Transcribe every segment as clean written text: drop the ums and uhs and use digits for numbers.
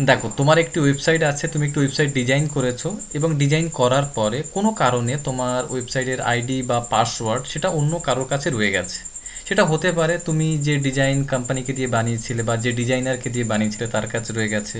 দেখো, তোমার একটি ওয়েবসাইট আছে, তুমি একটি ওয়েবসাইট ডিজাইন করেছো এবং ডিজাইন করার পরে কোনো কারণে তোমার ওয়েবসাইটের আইডি বা পাসওয়ার্ড সেটা অন্য কারোর কাছে রয়ে গেছে। সেটা হতে পারে তুমি যে ডিজাইন কোম্পানিকে দিয়ে বানিয়েছিলে বা যে ডিজাইনারকে দিয়ে বানিয়েছিলে তার কাছে রয়ে গেছে,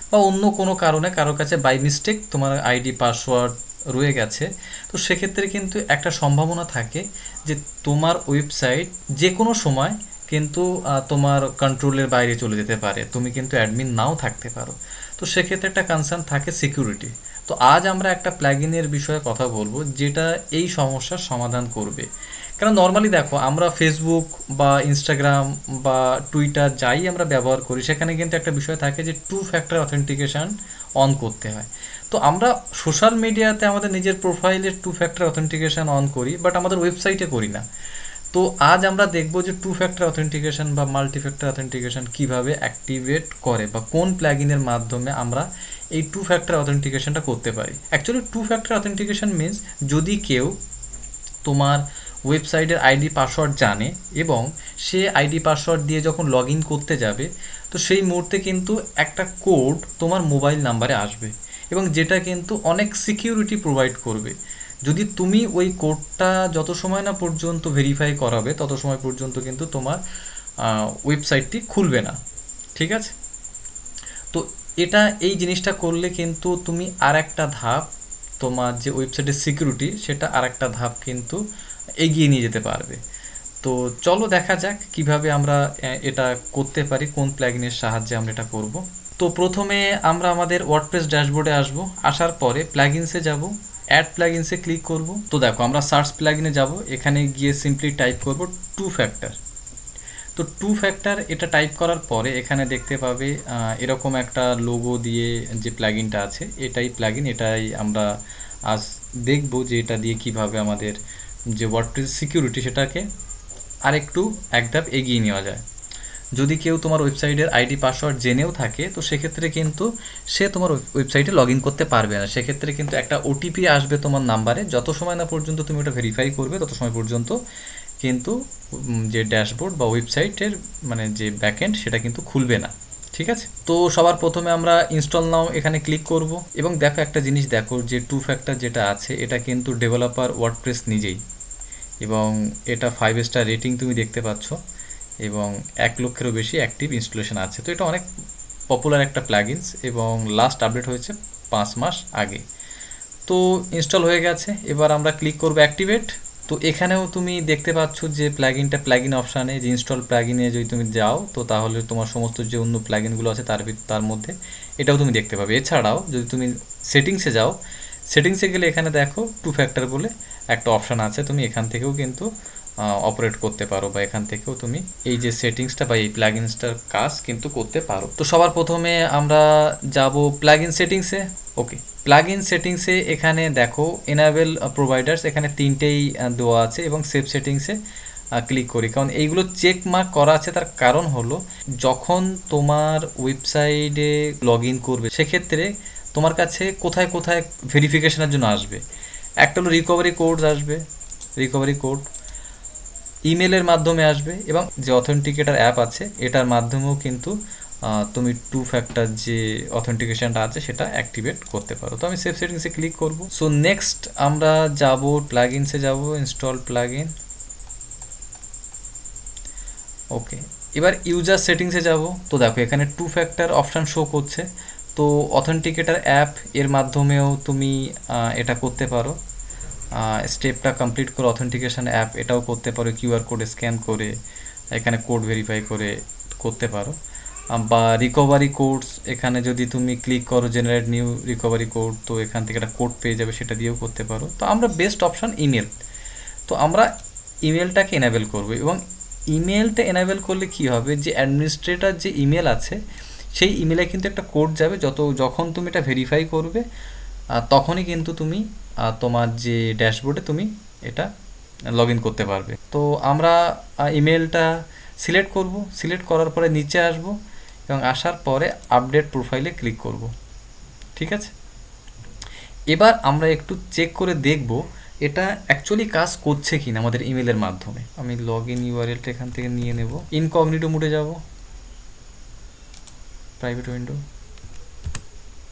বা অন্য কোনো কারণে কারোর কাছে বাই মিস্টেক তোমার আইডি পাসওয়ার্ড রয়ে গেছে। তো সেক্ষেত্রে কিন্তু একটা সম্ভাবনা থাকে যে তোমার ওয়েবসাইট যে কোনো সময় কিন্তু তোমার কন্ট্রোলের বাইরে চলে যেতে পারে, তুমি কিন্তু অ্যাডমিন নাও থাকতে পারো। তো সেক্ষেত্রে একটা কনসার্ন থাকে সিকিউরিটি। তো আজ আমরা একটা প্লাগইনের বিষয়ে কথা বলবো যেটা এই সমস্যার সমাধান করবে। কারণ নর্মালি দেখো, আমরা ফেসবুক বা ইনস্টাগ্রাম বা টুইটার যাই আমরা ব্যবহার করি, সেখানে কিন্তু একটা বিষয় থাকে যে টু ফ্যাক্টর অথেন্টিকেশন অন করতে হয়। তো আমরা সোশ্যাল মিডিয়াতে আমাদের নিজের প্রোফাইলে টু ফ্যাক্টর অথেন্টিকেশন অন করি, বাট আমাদের ওয়েবসাইটে করি না। তো আজ আমরা দেখব যে টু ফ্যাক্টর অথেন্টিকেশন বা মাল্টি ফ্যাক্টর অথেন্টিকেশন কীভাবে অ্যাক্টিভেট করে বা কোন প্ল্যাগিনের মাধ্যমে আমরা এই টু ফ্যাক্টর অথেন্টিকেশনটা করতে পারি। Actually two factor authentication means যদি কেউ তোমার ওয়েবসাইটের আইডি পাসওয়ার্ড জানে এবং সে আইডি পাসওয়ার্ড দিয়ে যখন লগ ইন করতে যাবে, তো সেই মুহূর্তে কিন্তু একটা কোড তোমার মোবাইল নাম্বারে আসবে এবং যেটা কিন্তু অনেক সিকিউরিটি প্রোভাইড করবে। যদি তুমি ওই কোডটা যত সময় না পর্যন্ত ভেরিফাই করাবে তত সময় পর্যন্ত কিন্তু তোমার ওয়েবসাইটটি খুলবে না। ঠিক আছে? তো এই জিনিসটা করলে কিন্তু তুমি আর একটা ধাপ, তোমার যে ওয়েবসাইটের সিকিউরিটি সেটা আর একটা ধাপ কিন্তু এগিয়ে নিয়ে যেতে পারবে। তো চলো দেখা যাক কিভাবে আমরা এটা করতে পারি, কোন প্ল্যাগিনের সাহায্যে আমরা এটা করব। তো প্রথমে আমরা আমাদের ওয়ার্ডপ্রেস ড্যাশবোর্ডে আসব। আসার পরে প্ল্যাগিনসে যাব, অ্যাড প্ল্যাগিনসে ক্লিক করব। তো দেখো, আমরা সার্চ প্ল্যাগিনে যাব, এখানে গিয়ে সিম্পলি টাইপ করব টু ফ্যাক্টর। তো টু ফ্যাক্টর এটা টাইপ করার পরে এখানে দেখতে পাবে এরকম একটা লোগো দিয়ে যে প্ল্যাগিনটা আছে, এটাই প্ল্যাগিন। এটাই আমরা আজ দেখব যে এটা দিয়ে কিভাবে আমাদের যে ওয়ার্ডপ্রেস সিকিউরিটি সেটাকে আরেকটু এক ধাপ এগিয়ে নেওয়া যায়। যদি কেউ তোমার ওয়েবসাইটের আইডি পাসওয়ার্ড জেনেও থাকে, তো সেক্ষেত্রে কিন্তু সে তোমার ওয়েবসাইটে লগ ইন করতে পারবে না। সেক্ষেত্রে কিন্তু একটা ওটিপি আসবে তোমার নাম্বারে, যত সময় না পর্যন্ত তুমি ওটা ভেরিফাই করবে তত সময় পর্যন্ত কিন্তু যে ড্যাশবোর্ড বা ওয়েবসাইটের মানে যে ব্যাকএন্ড সেটা কিন্তু খুলবে না। ঠিক আছে? তো সবার প্রথমে আমরা ইনস্টল নাও এখানে ক্লিক করব এবং দেখো একটা জিনিস, দেখো যে টু ফ্যাক্টর যেটা আছে এটা কিন্তু ডেভেলপার ওয়ার্ডপ্রেস নিজেই, এবং এটা 5 স্টার রেটিং তুমি দেখতে পাচ্ছ এবং 1 লক্ষেরও বেশি অ্যাক্টিভ ইনস্টলেশন আছে। তো এটা অনেক পপুলার একটা প্ল্যাগিনস এবং লাস্ট আপডেট হয়েছে 5 মাস আগে। তো ইনস্টল হয়ে গেছে, এবার আমরা ক্লিক করব অ্যাক্টিভেট। তো এখানেও তুমি দেখতে পাচ্ছ যে প্ল্যাগিন অপশানে যে ইনস্টল প্ল্যাগিনে যদি তুমি যাও, তো তাহলে তোমার সমস্ত যে অন্য প্ল্যাগিনগুলো আছে তার মধ্যে এটাও তুমি দেখতে পাবে। এছাড়াও যদি তুমি সেটিংসে যাও, সেটিংসে গেলে এখানে দেখো টু ফ্যাক্টর বলে একটা অপশান আছে, তুমি এখান থেকেও কিন্তু অপারেট করতে পারো বা এখান থেকেও তুমি এই যে সেটিংসটা বা এই প্ল্যাগিনসটার কাজ কিন্তু করতে পারো। তো সবার প্রথমে আমরা যাব প্ল্যাগিন সেটিংসে। ওকে, প্লাগইন সেটিংসে এখানে দেখো এনাবেল প্রোভাইডার্স, এখানে তিনটেই দেওয়া আছে এবং সেভ সেটিংসে ক্লিক করি, কারণ এইগুলো চেক মার্ক করা আছে। তার কারণ হলো যখন তোমার ওয়েবসাইটে লগ ইন করবে সেক্ষেত্রে তোমার কাছে কোথায় কোথায় ভেরিফিকেশনের জন্য আসবে। একটা হলো রিকভারি কোড আসবে, রিকভারি কোড ইমেলের মাধ্যমে আসবে, এবং যে অথেন্টিকেটার অ্যাপ আছে এটার মাধ্যমেও কিন্তু তুমি টু ফ্যাক্টর যে অথেন্টিকেশনটা আছে সেটা অ্যাক্টিভেট করতে পারো। তো আমি সেভ সেটিংসে ক্লিক করব। সো নেক্সট আমরা যাব প্লাগইনসে, যাব ইনস্টল প্লাগইন। ওকে, এবার ইউজার সেটিংসে যাব। তো দেখো এখানে টু ফ্যাক্টর অপশান শো করছে, তো অথেন্টিকেটার অ্যাপ এর মাধ্যমেও তুমি এটা করতে পারো। স্টেপটা কমপ্লিট করে অথেন্টিকেশন অ্যাপ এটাও করতে পারো, কিউআর কোড স্ক্যান করে এখানে কোড ভেরিফাই করে করতে পারো। বা রিকভারি কোডস, এখানে যদি তুমি ক্লিক করো জেনারেট নিউ রিকভারি কোড, তো এখান থেকে একটা কোড পেয়ে যাবে, সেটা দিয়েও করতে পারো। তো আমরা বেস্ট অপশান ইমেল, তো আমরা ইমেলটাকে এনাবেল করব। এবং ইমেলটা এনাবেল করলে কি হবে, যে অ্যাডমিনিস্ট্রেটর যে ইমেল আছে সেই ইমেলে কিন্তু একটা কোড যাবে, যখন তুমি এটা ভেরিফাই করবে তখনই কিন্তু তুমি তোমার যে ড্যাশবোর্ডে তুমি এটা লগ ইন করতে পারবে। তো আমরা ইমেলটা সিলেক্ট করব, সিলেক্ট করার পরে নিচে আসব এবং আসার পরে আপডেট প্রোফাইলে ক্লিক করব। ঠিক আছে? এবার আমরা একটু চেক করে দেখব এটা অ্যাকচুয়ালি কাজ করছে কি না আমাদের ইমেলের মাধ্যমে। আমি লগ ইন ইউআরএলটা এখান থেকে নিয়ে নেব, ইনকগনিটো মোডে যাব, প্রাইভেট উইন্ডো।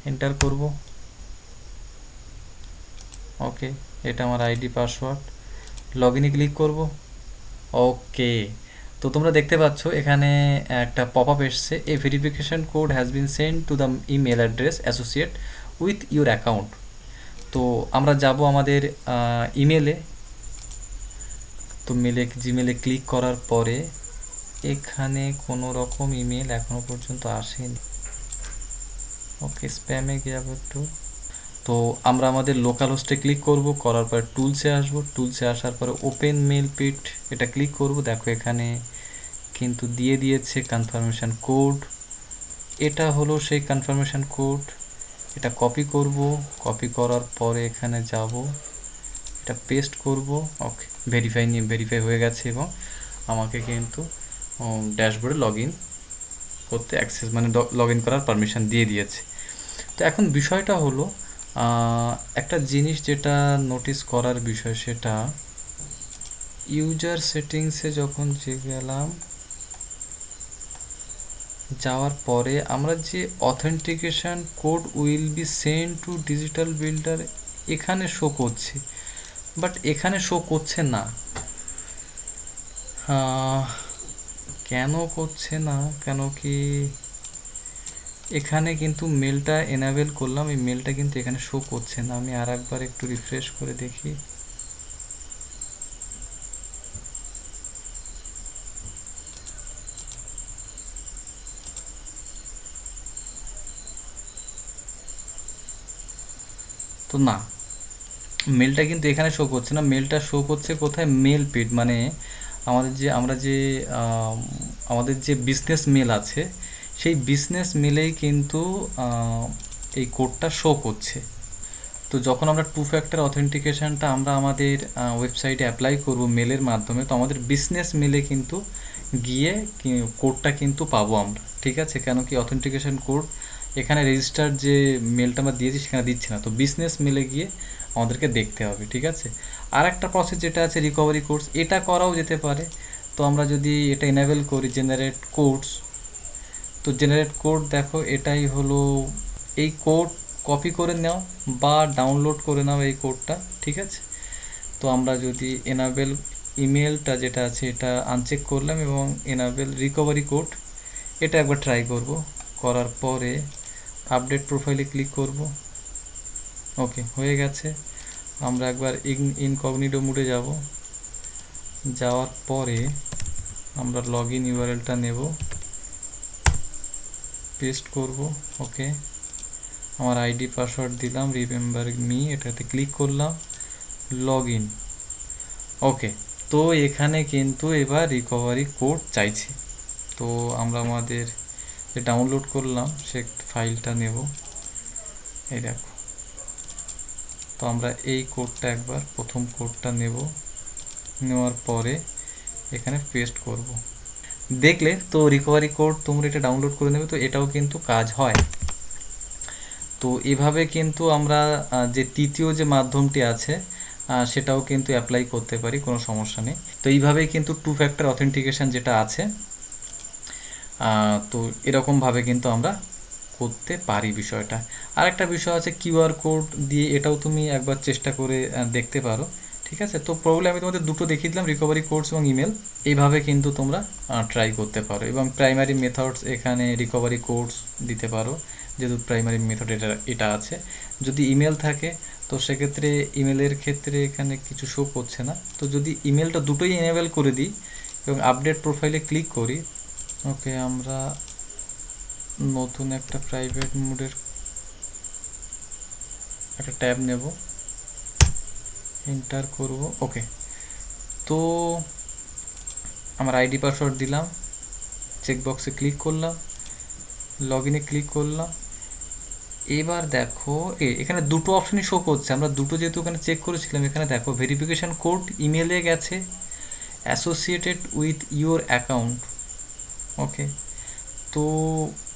এন্টার করব। ওকে, এটা আমার আইডি পাসওয়ার্ড। লগ ইনে ক্লিক করব। ওকে, তো তোমরা দেখতে পাচ্ছ এখানে একটা পপ আপ এসছে, a verification code has been send to the email address associate with your account. তো আমরা যাব আমাদের ইমেলে। তো জিমেলে ক্লিক করার পরে এখানে কোনো রকম ইমেল এখনও পর্যন্ত আসেনি। ওকে, স্প্যামে যাব একটু। তো আমরা আমাদের লোকাল হোস্টে ক্লিক করব, করার পর টুলসে আসব, টুলসে আসার পরে ওপেন মেল পিট এটা ক্লিক করব। দেখো এখানে কিন্তু দিয়ে দিয়েছে কনফার্মেশন কোড। এটা হলো সেই কনফার্মেশন কোড। এটা কপি করব, কপি করার পরে এখানে যাব, এটা পেস্ট করব। ওকে, ভেরিফাই হয়ে গেছে এবং আমাকে কিন্তু ড্যাশবোর্ডে লগ ইন করতে অ্যাক্সেস মানে লগ ইন করার পারমিশন দিয়ে দিয়েছে। তো এখন বিষয়টা হলো একটা জিনিস যেটা নোটিস করার বিষয়, সেটা ইউজার সেটিংসে যখন গেলাম, যাওয়ার পরে আমরা যে authentication code will be send to digital builder এখানে শো করছে, বাট এখানে শো করছে না। কেন করছে না? কেন কি এখানে কিন্তু মেলটা এনাবেল করলাম, এই মেলটা কিন্তু এখানে শো করছে না। আমি আর একবার একটু রিফ্রেশ করে দেখি। তো না, মেলটা কিন্তু এখানে শো করছে না। মেলটা শো করছে কোথায়? মেল পিড, মানে আমাদের যে বিজনেস মেল আছে, সেই বিজনেস মেলেই কিন্তু এই কোডটা শো করছে। তো যখন আমরা টু ফ্যাক্টর অথেন্টিকেশনটা আমরা আমাদের ওয়েবসাইটে অ্যাপ্লাই করব মেলের মাধ্যমে, তো আমাদের বিজনেস মেলে কিন্তু গিয়ে কোডটা কিন্তু পাবো আমরা, ঠিক আছে? কেন কি অথেন্টিকেশন কোড এখানে রেজিস্টার যে মেলটা আমরা দিয়েছি সেখানে দিচ্ছে না, তো বিজনেস মেলে গিয়ে আমাদেরকে দেখতে হবে, ঠিক আছে? আর একটা প্রসেস যেটা আছে রিকভারি কোডস, এটা করাও যেতে পারে। তো আমরা যদি এটা এনাবেল করি জেনারেট কোডস, তো জেনারেট কোড দেখো এটাই হলো, এই কোড কপি করে নাও বা ডাউনলোড করে নাও এই কোডটা, ঠিক আছে? তো আমরা যদি এনাবেল ইমেলটা যেটা আছে এটা আনচেক করলাম এবং এনাবেল রিকভারি কোড এটা একবার ট্রাই করব। করার পরে আপডেট প্রোফাইলে ক্লিক করব। ওকে, হয়ে গেছে। আমরা একবার ইনকগনিটো মোডে যাব। যাওয়ার পরে আমরা লগ ইন ইউআরএলটা নেব, পেস্ট করব। ওকে, আমার আইডি পাসওয়ার্ড দিলাম, রিমেম্বার মি, এটাতে ক্লিক করলাম, লগ ইন। ওকে, তো এখানে কিন্তু এবার রিকভারি কোড চাইছে। তো আমরা আমাদের যে ডাউনলোড করলাম সে ফাইলটা নেব, এই দেখো। তো আমরা এই কোডটা একবার প্রথম কোডটা নেব, নেওয়ার পরে এখানে পেস্ট করব। দেখলে তো রিকভারি কোড তোমরা এটা ডাউনলোড করে নেবে, তো এটাও কিন্তু কাজ হয়। তো এভাবে কিন্তু আমরা যে তৃতীয় যে মাধ্যমটি আছে সেটাও কিন্তু অ্যাপ্লাই করতে পারি, কোনো সমস্যা নেই। তো এইভাবেই কিন্তু টু ফ্যাক্টর অথেন্টিকেশন যেটা আছে, তো এরকমভাবে কিন্তু আমরা করতে পারি বিষয়টা। আর একটা বিষয় আছে কিউআর কোড দিয়ে, এটাও তুমি একবার চেষ্টা করে দেখতে পারো, ঠিক আছে? তো প্রবলেম আমি তোমাদের দুটো দেখিয়ে দিলাম, রিকভারি কোডস এবং ইমেল। এইভাবে কিন্তু তোমরা ট্রাই করতে পারো এবং প্রাইমারি মেথডস এখানে রিকভারি কোডস দিতে পারো, যেহেতু প্রাইমারি মেথড এটা আছে। যদি ইমেল থাকে তো সেক্ষেত্রে ইমেলের ক্ষেত্রে এখানে কিছু শো করছে না। তো যদি ইমেলটা দুটোই এনেবেল করে দিই এবং আপডেট প্রোফাইলে ক্লিক করি, ওকে, আমরা নতুন একটা প্রাইভেট মোডের একটা ট্যাব নেব, এন্টার করব। ওকে, তো আমার আইডি পাসওয়ার্ড দিলাম, চেকবক্সে ক্লিক করলাম, লগ ইনে ক্লিক করলাম। এবার দেখো এখানে দুটো অপশনই শো করছে। আমরা দুটো যেহেতু এখানে চেক করেছিলাম, এখানে দেখো ভেরিফিকেশান কোড ইমেলে গেছে অ্যাসোসিয়েটেড উইথ ইউর অ্যাকাউন্ট। ওকে, তো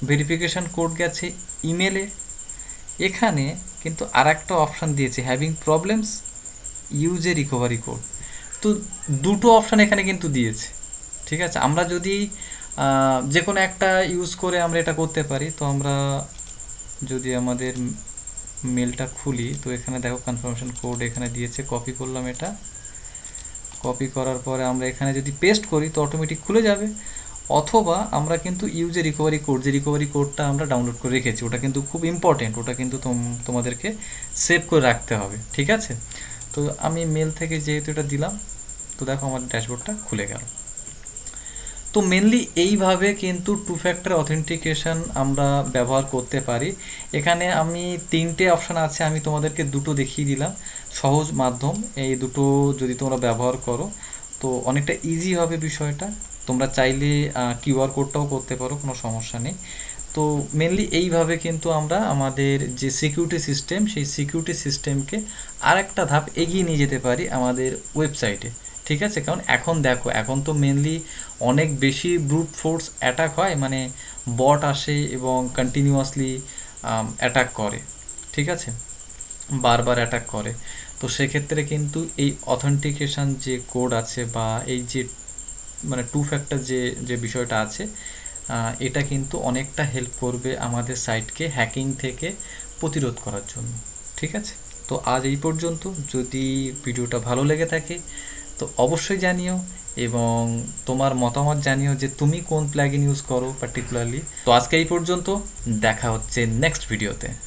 ভেরিফিকেশান কোড গেছে ইমেলে। এখানে কিন্তু আর একটা অপশান দিয়েছে having problems use a recovery code. তো দুটো অপশান এখানে কিন্তু দিয়েছে, ঠিক আছে? আমরা যদি যে কোনো একটা ইউজ করে আমরা এটা করতে পারি। তো আমরা যদি আমাদের মেলটা খুলি, তো এখানে দেখো কনফার্মেশন কোড এখানে দিয়েছে, কপি করলাম। এটা কপি করার পরে আমরা এখানে যদি পেস্ট করি তো অটোমেটিক খুলে যাবে। অথবা আমরা কিন্তু ইউজে রিকভারি কোড, যে রিকভারি কোডটা আমরা ডাউনলোড করে রেখেছি, ওটা কিন্তু খুব ইম্পর্টেন্ট, ওটা কিন্তু তোমাদেরকে সেভ করে রাখতে হবে, ঠিক আছে? তো আমি মেল থেকে যেহেতু এটা দিলাম, তো দেখো আমার ড্যাশবোর্ডটা খুলে গেল। তো মেনলি এইভাবে কিন্তু টু ফ্যাক্টর অথেন্টিকেশন আমরা ব্যবহার করতে পারি। এখানে আমি 3টে অপশান আছে, আমি তোমাদেরকে দুটো দেখিয়ে দিলাম সহজ মাধ্যম। এই দুটো যদি তোমরা ব্যবহার করো তো অনেকটা ইজি হবে বিষয়টা। তোমরা চাইলে কিউআর কোডটাও করতে পারো, কোনো সমস্যা নেই। তো মেনলি এইভাবে কিন্তু আমরা আমাদের যে সিকিউরিটি সিস্টেম, সেই সিকিউরিটি সিস্টেমকে আর একটা ধাপ এগিয়ে নিয়ে যেতে পারি আমাদের ওয়েবসাইটে, ঠিক আছে? কারণ এখন দেখো, এখন তো মেনলি অনেক বেশি ব্রুট ফোর্স অ্যাটাক হয়, মানে বট আসে এবং কন্টিনিউয়াসলি অ্যাটাক করে, ঠিক আছে? বারবার অ্যাটাক করে। তো সেক্ষেত্রে কিন্তু এই অথেন্টিকেশন যে কোড আছে বা এই যে মানে টু ফ্যাক্টর যে যে বিষয়টা আছে, এটা কিন্তু অনেকটা হেল্প করবে আমাদের সাইটকে হ্যাকিং থেকে প্রতিরোধ করার জন্য, ঠিক আছে? তো আজ এই পর্যন্ত। যদি ভিডিওটা ভালো লেগে থাকে তো অবশ্যই জানিও, এবং তোমার মতামত জানিও যে তুমি কোন প্লাগইন ইউজ করো পার্টিকুলারলি। তো আজকে এই পর্যন্ত, দেখা হচ্ছে নেক্সট ভিডিওতে।